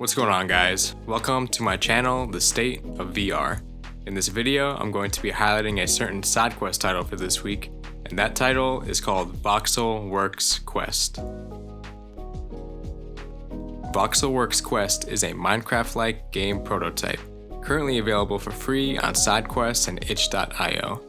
What's going on, guys? Welcome to my channel, The State of VR. In this video, I'm going to be highlighting a certain side quest title for this week, and that title is called Oculus Quest. Oculus Quest is a Minecraft-like game prototype, currently available for free on SideQuest and itch.io.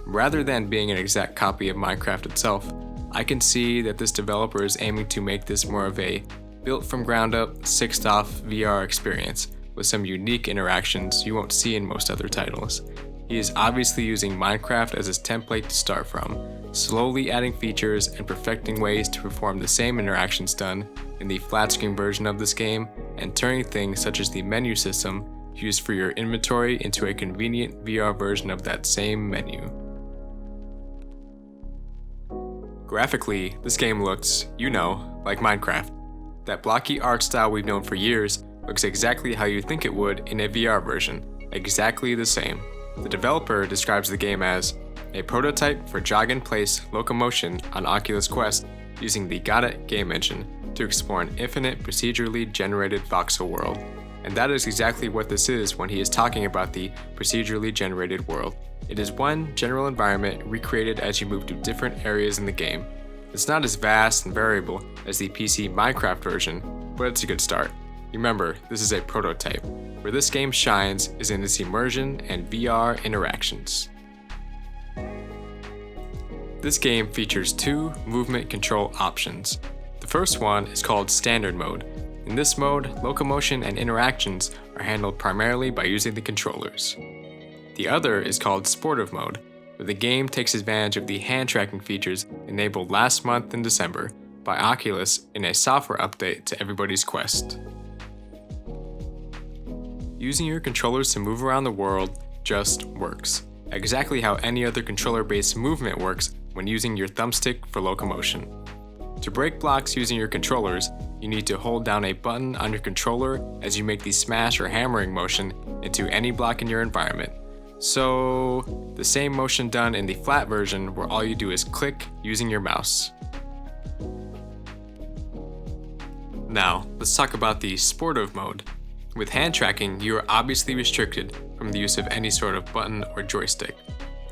Rather than being an exact copy of Minecraft itself, I can see that this developer is aiming to make this more of a built from ground up, sixed off VR experience with some unique interactions you won't see in most other titles. He is obviously using Minecraft as his template to start from, slowly adding features and perfecting ways to perform the same interactions done in the flat screen version of this game, and turning things such as the menu system used for your inventory into a convenient VR version of that same menu. Graphically, this game looks, like Minecraft. That blocky art style we've known for years looks exactly how you think it would in a VR version, exactly the same. The developer describes the game as a prototype for jog-in-place locomotion on Oculus Quest using the Got It game engine to explore an infinite procedurally generated voxel world. And that is exactly what this is when he is talking about the procedurally generated world. It is one general environment recreated as you move to different areas in the game. It's not as vast and variable as the PC Minecraft version, but it's a good start. Remember, this is a prototype. Where this game shines is in its immersion and VR interactions. This game features two movement control options. The first one is called Standard Mode. In this mode, locomotion and interactions are handled primarily by using the controllers. The other is called Sportive Mode, where the game takes advantage of the hand tracking features enabled last month in December by Oculus in a software update to everybody's Quest. Using your controllers to move around the world just works, exactly how any other controller-based movement works when using your thumbstick for locomotion. To break blocks using your controllers, you need to hold down a button on your controller as you make the smash or hammering motion into any block in your environment. So, the same motion done in the flat version where all you do is click using your mouse. Now, let's talk about the sportive mode. With hand tracking, you are obviously restricted from the use of any sort of button or joystick.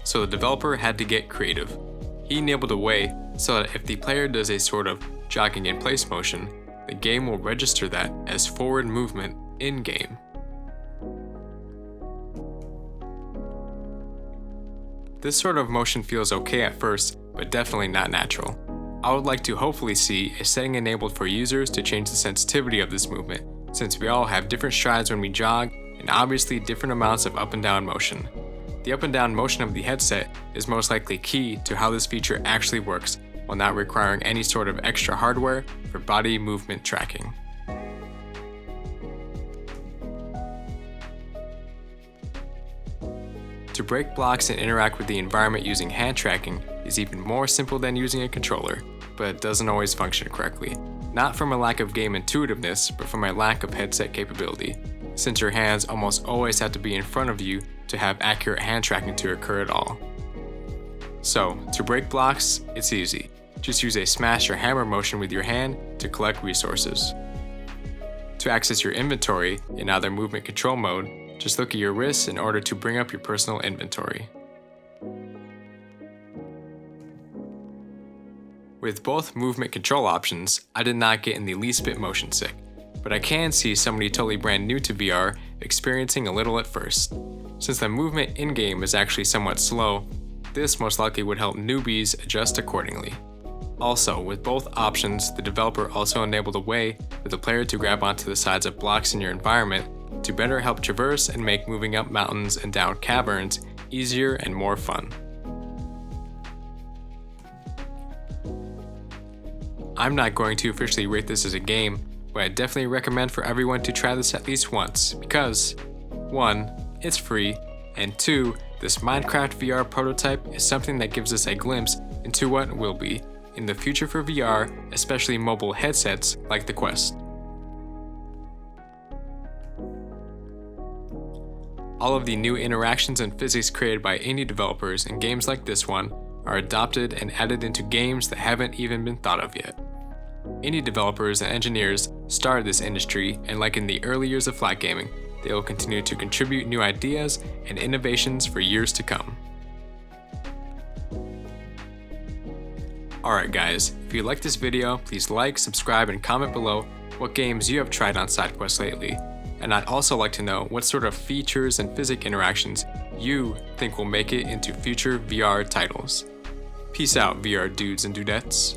So the developer had to get creative. He enabled a way so that if the player does a sort of jogging in place motion, the game will register that as forward movement in-game. This sort of motion feels okay at first, but definitely not natural. I would like to hopefully see a setting enabled for users to change the sensitivity of this movement, since we all have different strides when we jog and obviously different amounts of up and down motion. The up and down motion of the headset is most likely key to how this feature actually works, while not requiring any sort of extra hardware for body movement tracking. To break blocks and interact with the environment using hand tracking is even more simple than using a controller, but it doesn't always function correctly. Not from a lack of game intuitiveness, but from a lack of headset capability, since your hands almost always have to be in front of you to have accurate hand tracking to occur at all. So, to break blocks, it's easy. Just use a smash or hammer motion with your hand to collect resources. To access your inventory in either movement control mode, just look at your wrists in order to bring up your personal inventory. With both movement control options, I did not get in the least bit motion sick, but I can see somebody totally brand new to VR experiencing a little at first. Since the movement in-game is actually somewhat slow, this most likely would help newbies adjust accordingly. Also, with both options, the developer also enabled a way for the player to grab onto the sides of blocks in your environment to better help traverse and make moving up mountains and down caverns easier and more fun. I'm not going to officially rate this as a game, but I definitely recommend for everyone to try this at least once because 1. It's free, and 2. This Minecraft VR prototype is something that gives us a glimpse into what will be in the future for VR, especially mobile headsets like the Quest. All of the new interactions and physics created by indie developers in games like this one are adopted and added into games that haven't even been thought of yet. Indie developers and engineers started this industry, and like in the early years of flat gaming, they will continue to contribute new ideas and innovations for years to come. Alright guys, if you liked this video, please like, subscribe, and comment below what games you have tried on SideQuest lately. And I'd also like to know what sort of features and physics interactions you think will make it into future VR titles. Peace out, VR dudes and dudettes.